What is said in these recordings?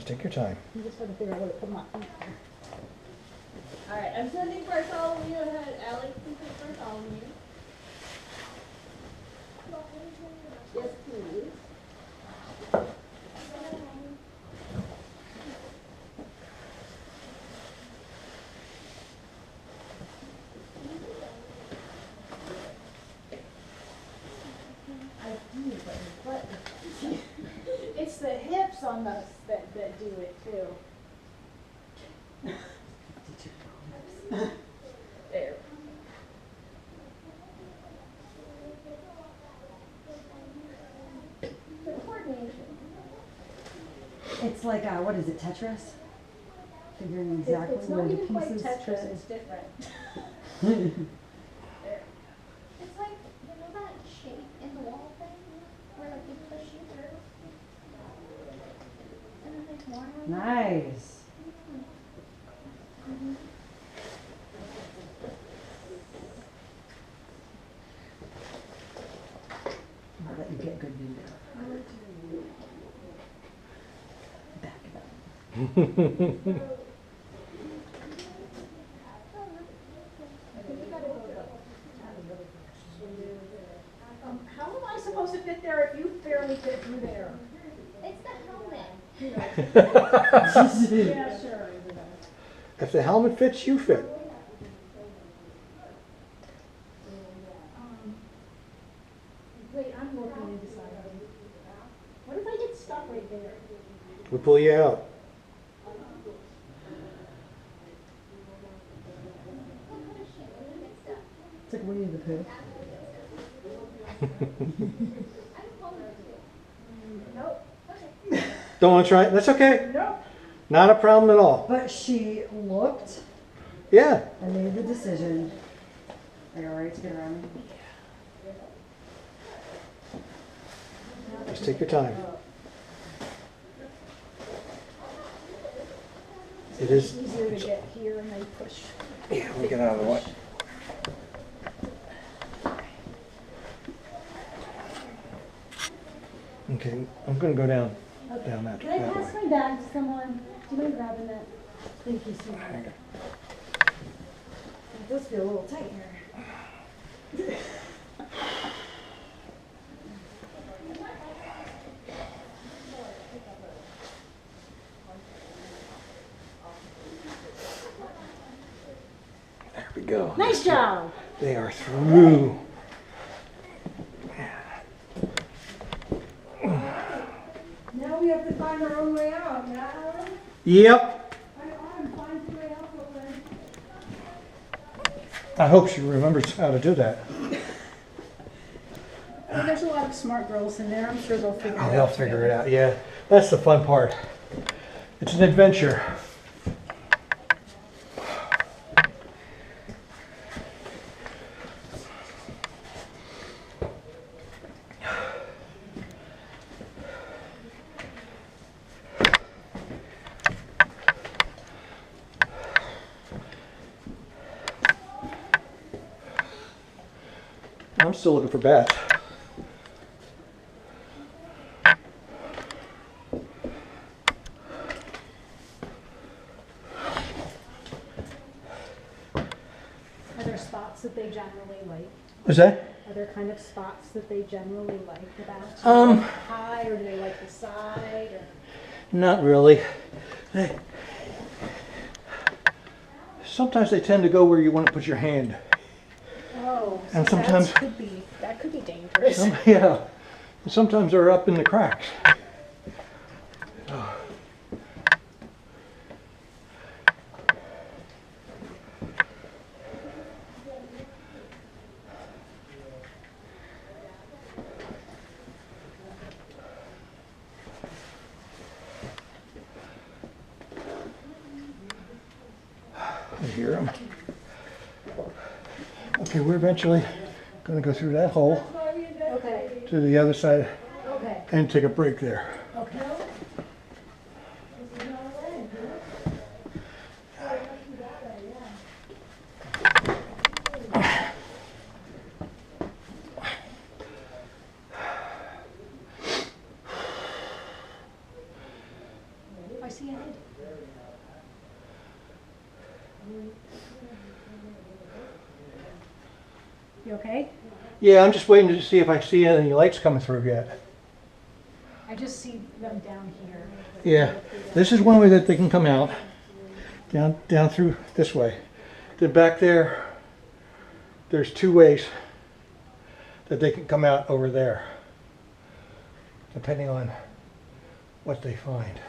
Just take your time. You just have to figure out where to put them on. Alright, I'm sending Bartholomew ahead. Alex can take Bartholomew. Yes, please. It's the hips on those that do it too. There. The coordination. It's like, what is it, Tetris? Figuring exactly It's where not the even quite pieces Tetris, fit. it's different. There. It's like, you know that shape in the wall thing where like you push you through? And then there's more. Nice. I'll let you get good video. Back it up. How am I supposed to fit there if you barely fit through there? It's the helmet. Yeah, sure. If the helmet fits, you fit. Wait, I'm looking inside. What if I get stuck right there? We'll pull you out. It's like Winnie the Pooh. Nope. Don't want to try it? That's okay. Nope. Not a problem at all. But she looked Yeah. and made the decision. Are you alright to get around me? Just take your time. It is. Easier to get here and then push. Yeah, we'll get out of the way. Okay, I'm going to go down that Can I way. pass my bag to someone? Do you mind grabbing that? Thank you so much. Okay. It does feel a little tight here. There we go. Nice job. They are through. Now we have to find our own way out, yeah? Yep. I'm find the way out, I hope she remembers how to do that. Oh, there's a lot of smart girls in there. I'm sure they'll figure it out. Oh, they'll figure it out. Yeah, that's the fun part. It's an adventure. I'm still looking for bats. Are there spots that they generally like? What's that? Are there kind of spots that they generally like about? High, or do they like the side? Or? Not really. Sometimes they tend to go where you want to put your hand. Oh, And so sometimes- that could be dangerous. Yeah. Sometimes they're up in the cracks. I hear them. Okay, we're eventually going to go through that hole Okay. to the other side Okay. and take a break there. Okay. see ahead. You okay? Yeah, I'm just waiting to see if I see any lights coming through yet. I just see them down here. Yeah, this is one way that they can come out. Down through this way. Then back there, there's 2 ways that they can come out over there, depending on what they find.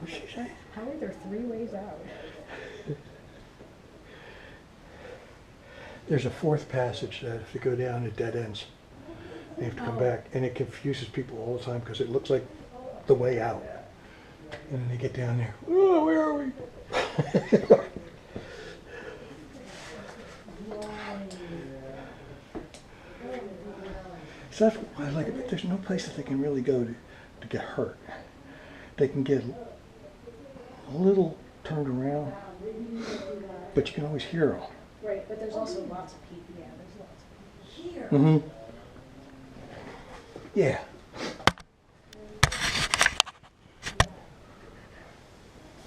What'd she say? How are there 3 ways out? There's a 4th passage that if you go down, it dead ends. You have to come back, and it confuses people all the time because it looks like the way out. And then they get down there, oh, where are we? So that's why I like it. There's no place that they can really go to get hurt. They can get a little turned around, but you can always hear them. Right, but there's also lots of people. Yeah, there's lots of people here. Mm-hmm. Yeah.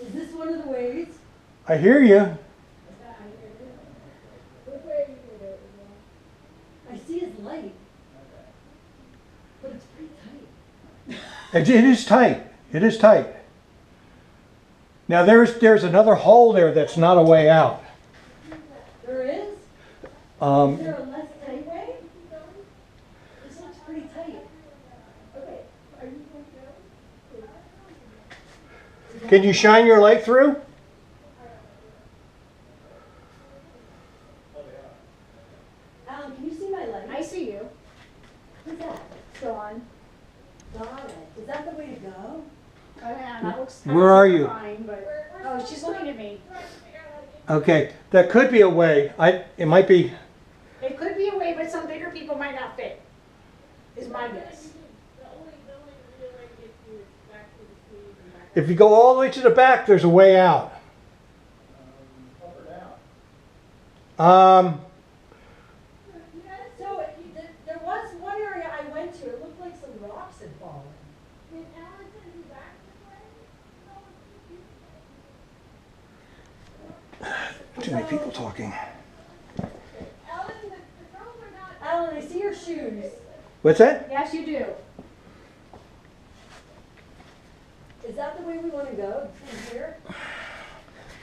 Is this one of the ways? I hear you. I see his light. But it's pretty tight. It is tight. It is tight. Now there's another hole there that's not a way out. There is? Is Um, there a less tight way? This looks pretty tight. Okay. can you shine your light through? Alan, can you see my light? I see you. Who's that? Dawn. Got it. Is that the way to go? Oh, yeah, that looks Where are you? fine, but oh, she's looking at me. Okay, that could be a way. It might be. It could be a way, but some bigger people might not fit. Is my guess. If you go all the way to the back, there's a way out. So there was one area I went to. It looked like some rocks had fallen. Too many people talking. Alan, I see your shoes. What's that? Yes, you do. Is that the way we want to go? From here?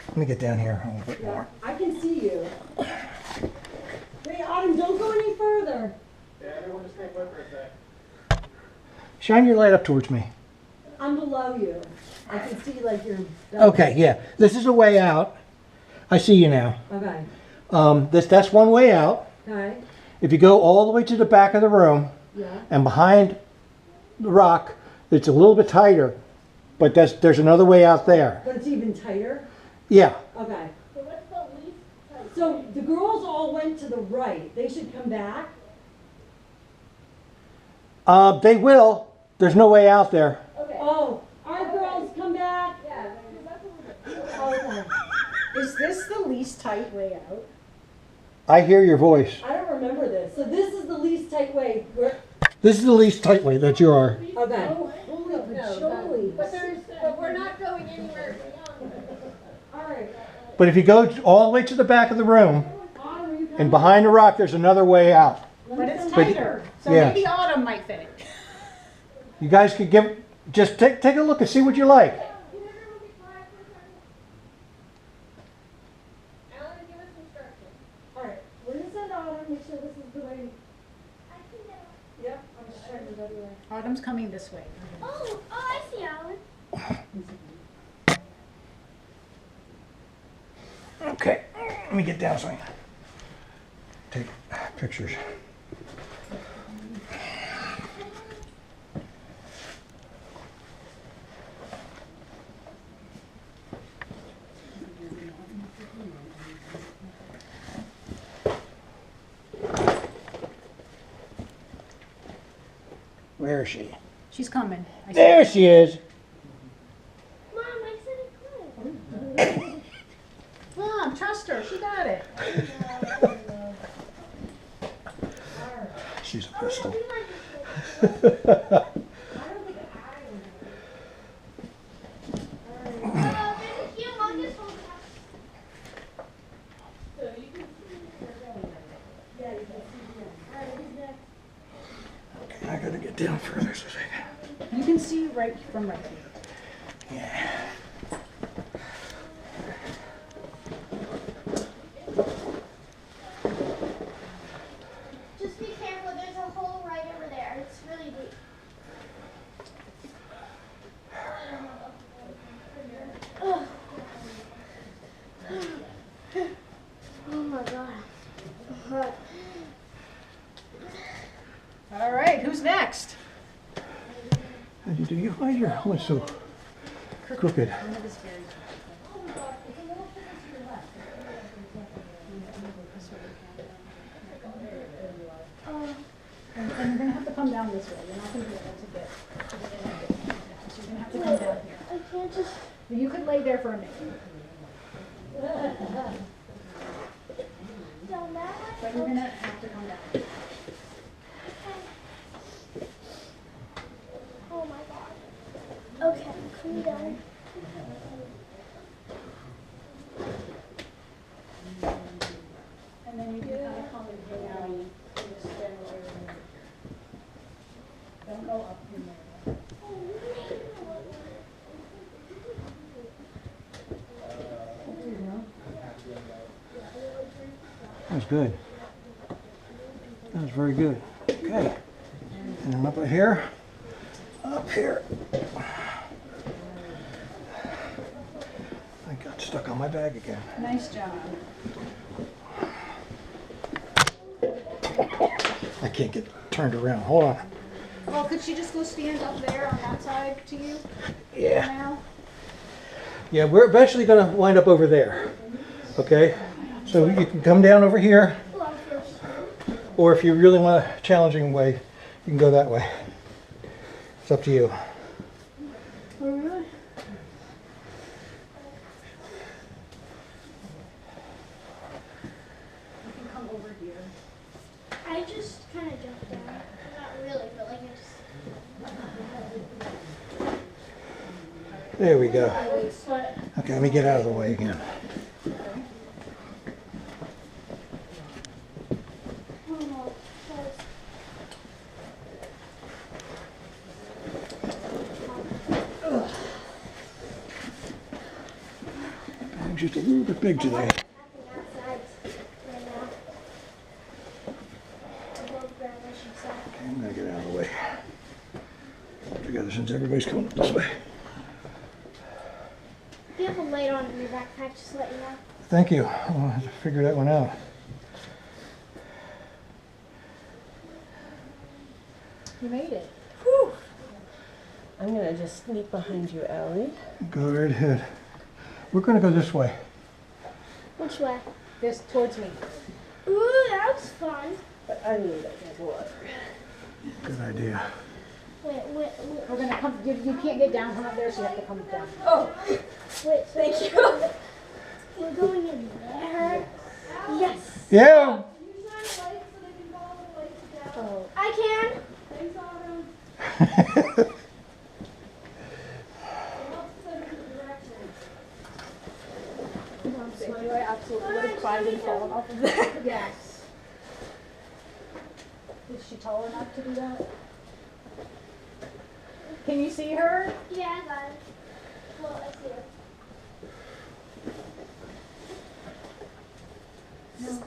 Let me get down here a little bit more. I can see you. Wait, Autumn, don't go any further. Shine your light up towards me. I'm below you. I can see like your belly. Okay, yeah. This is a way out. I see you now. Okay. That's one way out. Okay. If you go all the way to the back of the room Yeah. and behind the rock, it's a little bit tighter, but there's another way out there. But it's even tighter? Yeah. Okay. So the girls all went to the right. They should come back? They will. There's no way out there. Okay. Oh, our girls come back? Yeah. Okay. Is this the least tight way out? I hear your voice. I don't remember this. So this is the least tight way. This is the least tight way that you are. Okay. Oh, holy patchouli. But we're not going anywhere beyond. All right. But if you go all the way to the back of the room Autumn, are you and coming? behind the rock, there's another way out. But it's But- tighter. So yeah. maybe Autumn might fit it. You guys could just take a look and see what you like. All right. Where is that, Autumn? Make sure this is the way. Yep. I'm just trying to go the other way. Autumn's coming this way. Oh, I see Alan. Okay, let me get down so I can take pictures. Where is she? She's coming. I see There she is. Mom, I said it could. Mom, trust her. She got it. She's a pistol. I gotta get down further so I can. You can see right from right here. Yeah. Just be careful, there's a hole right over there. It's really deep. Ugh. Oh my god. All right, who's next? How'd you do? You hide your what's so crooked? One of us very and you're gonna have to come down this way. You're not gonna be able to get in and get. So you're gonna have to come down here. I can't just. You could lay there for a minute. Down that way? But you're gonna have to come down. Oh my god. Okay, cool down. And then you can kind of come and hang out in this general area. Don't go up in there. That was good. That was very good. Okay. And I'm up here. Up here. I got stuck on my bag again. Nice job. I can't get turned around. Hold on. Well, could she just go stand up there on that side to you Yeah. now? Yeah, we're eventually going to wind up over there. Okay? So you can come down over here, or if you really want a challenging way, you can go that way. It's up to you. Oh, really? You can come over here. I just kind of jumped down. Not really, but like I just. There we go. Okay, let me get out of the way again. Oh no. Bag's just a little bit big today. Outside right now. Above ground, I should say. Okay, I'm going to get out of the way. Together since everybody's coming up this way. If you have a light on in your backpack, just let you know. Thank you. I'll have to figure that one out. You made it. I'm going to just sneak behind you, Allie. Go right ahead. We're going to go this way. Which way? This towards me. Ooh, that was fun. But I need that glass of water. Good idea. Wait. We're gonna come. You can't get down from up there, so you have to come down. Oh, wait. Thank you. We're going in there. Yes. Yeah. Oh, I can. I absolutely would have cried and fallen off of that. Yes. Is she tall enough to do that? Can you see her? Yeah, I got it. Well, I see it. No.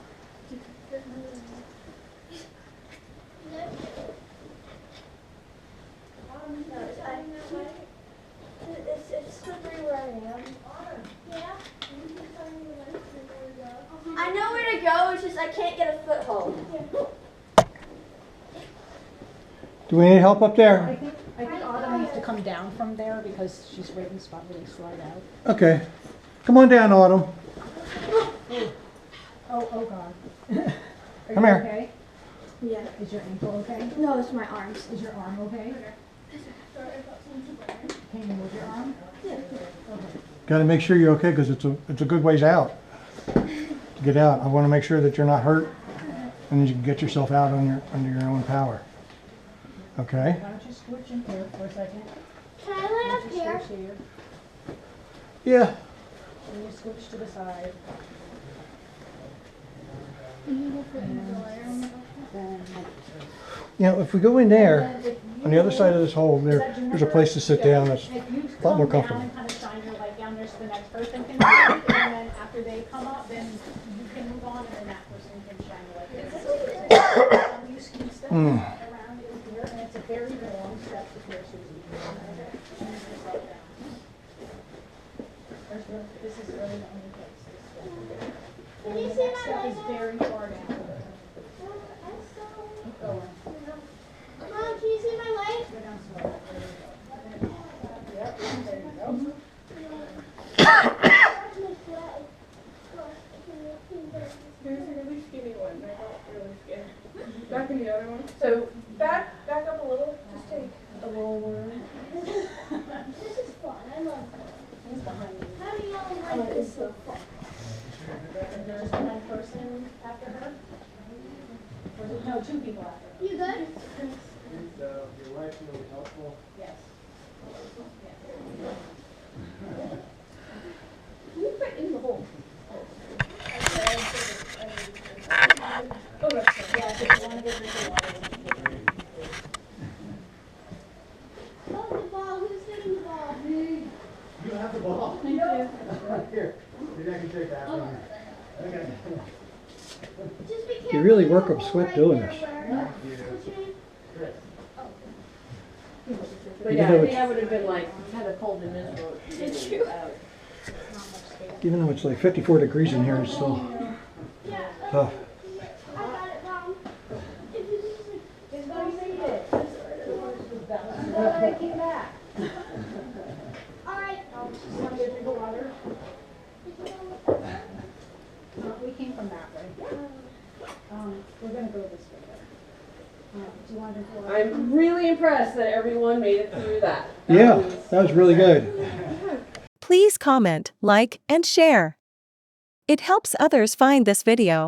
It's slippery where I am. Yeah? I know where to go, it's just I can't get a foothold. Do we need help up I there? think Autumn needs to come down from there because she's right in the spot where they slide out. Okay. Come on down, Autumn. Oh God. Are Come you here. okay? Yeah. Is your ankle okay? No, it's my arms. Is your arm okay? Can you move your arm? Got to make sure you're okay because it's a good ways out to get out. I want to make sure that you're not hurt, and then you can get yourself out under your own power. Okay. Why don't you switch in here for a second? Can I lay up here? Switch here, Yeah. and you switch to the side. Then, You know, if we go in there, on the other side of this hole, there's a place to sit down that's if you a lot more come down comfortable. and kind of shine your light down there so the next person can see it, and then after they come up, then you can move on, and then that person can shine the light down. You ski step around in here, and it's a very long step to here, Susie. This is really the only place. Can And you the see next my step light? is very far down. Keep going. Mom, can you see my light? Go down slow. Yep, there you go. Here's a really skinny one. They're not really skinny. Back in the other one. So back up a little. Just take a little one. This is fun. I love fun. Who's behind you? How do y'all like this so far? And there's one person after her? Or is it, no, two people after her? You good? Your wife's really helpful. Yes. You fit in the hole. Oh, that's good. Yeah, if you want to go drink the water. Oh, the ball. Who's getting the ball? You have the ball? Thank you. Here, maybe I can take that from you. Okay. Just be careful. You really work There's up a sweat hole doing right this. there where- What's your name? But Even yeah, though I think it's- I would have been like kind of cold and miserable. Did you? Even though it's like 54 degrees in here, it's still Yeah. tough. I got it, Mom. If you just like, Just go read it. Well, I came back. all right. Just want to go drink the water. We came from that way. We're gonna go this way though. Do you want to drink the water? I'm really impressed that everyone made it through that. Yeah, that was really good. Please comment, like, and share. It helps others find this video.